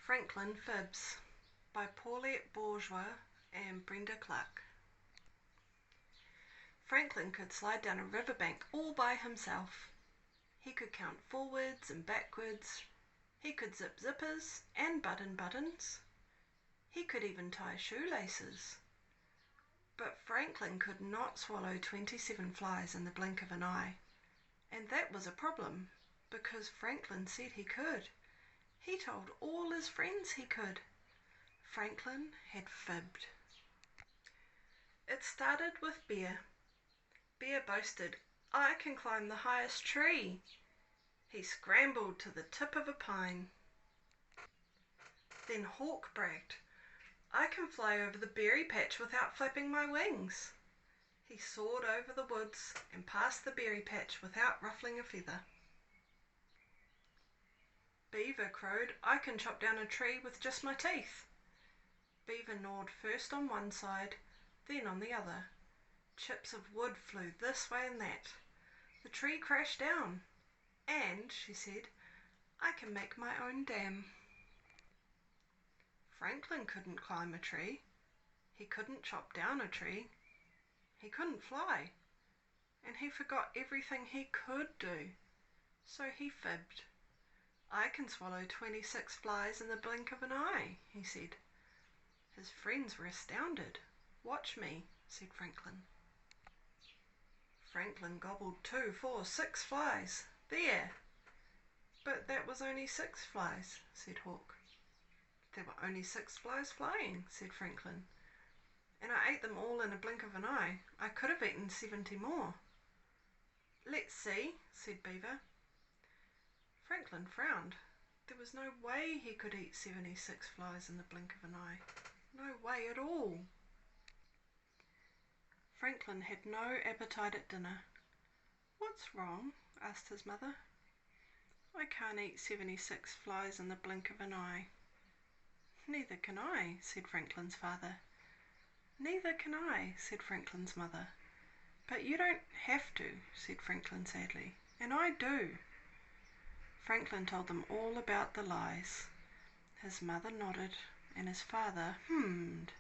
Franklin Fibs by Pauline Bourgeois and Brenda. Franklin could slide down a riverbank all by himself. He could count forwards and backwards. He could zip zippers and button buttons. He could even tie shoelaces. But Franklin could not swallow 27 flies in the blink of an eye. And that was a problem, because Franklin said he could. He told all his friends he could. Franklin had fibbed. It started with Bear. Bear boasted, "I can climb the highest tree." He scrambled to the tip of a pine. Then Hawk bragged, "I can fly over the berry patch without flapping my wings." He soared over the woods and past the berry patch without ruffling a feather. Beaver crowed, "I can chop down a tree with just my teeth." Beaver gnawed first on one side, then on the other. Chips of wood flew this way and that. The tree crashed down. "And," she said, "I can make my own dam." Franklin couldn't climb a tree. He couldn't chop down a tree. He couldn't fly. And he forgot everything he could do. So he fibbed. "I can swallow 26 flies in the blink of an eye," he said. His friends were astounded. "Watch me," said Franklin. Franklin gobbled 2, 4, 6 flies. "There!" "But that was only 6 flies," said Hawk. "There were only 6 flies flying," said Franklin. "And I ate them all in a blink of an eye. I could have eaten 70 more." "Let's see," said Beaver. Franklin frowned. There was no way he could eat 76 flies in the blink of an eye. No way at all. Franklin had no appetite at dinner. "What's wrong?" asked his mother. "I can't eat 76 flies in the blink of an eye." "Neither can I," said Franklin's father. "Neither can I," said Franklin's mother. "But you don't have to," said Franklin sadly. "And I do." Franklin told them all about the lies. His mother nodded, and his father hummed.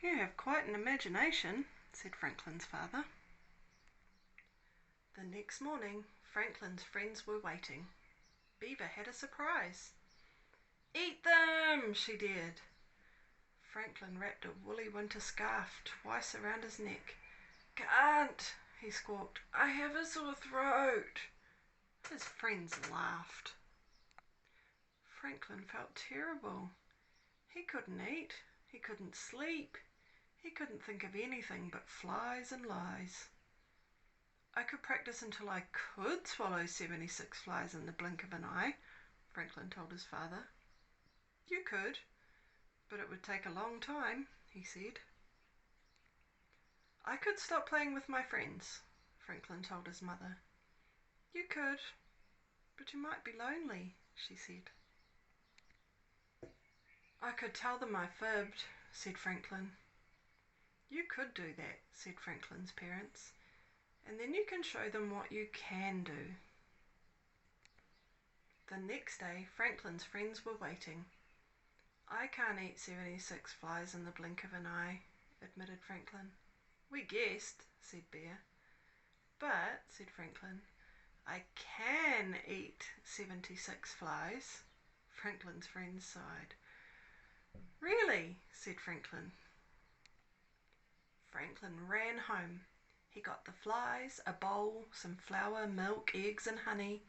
"You have quite an imagination," said Franklin's father. The next morning, Franklin's friends were waiting. Beaver had a surprise. "Eat them!" she dared. Franklin wrapped a woolly winter scarf twice around his neck. "Can't," he squawked. "I have a sore throat." His friends laughed. Franklin felt terrible. He couldn't eat. He couldn't sleep. He couldn't think of anything but flies and lies. "I could practice until I could swallow 76 flies in the blink of an eye," Franklin told his father. "You could, but it would take a long time," he said. "I could stop playing with my friends," Franklin told his mother. "You could, but you might be lonely," she said. "I could tell them I fibbed," said Franklin. "You could do that," said Franklin's parents, "and then you can show them what you can do." The next day, Franklin's friends were waiting. "I can't eat 76 flies in the blink of an eye," admitted Franklin. "We guessed," said Bear. "But," said Franklin, "I can eat 76 flies." Franklin's friends sighed. "Really?" said Franklin. Franklin ran home. He got the flies, a bowl, some flour, milk, eggs and honey.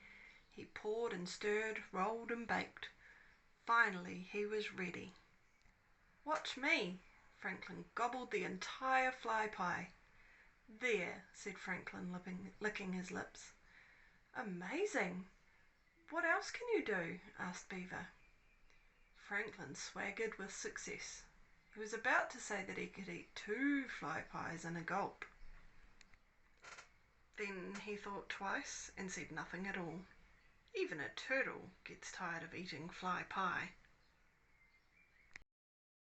He poured and stirred, rolled and baked. Finally he was ready. "Watch me." Franklin gobbled the entire fly pie. "There," said Franklin, licking his lips. "Amazing! What else can you do?" asked Beaver. Franklin swaggered with success. He was about to say that he could eat 2 fly pies in a gulp. Then he thought twice and said nothing at all. Even a turtle gets tired of eating fly pie.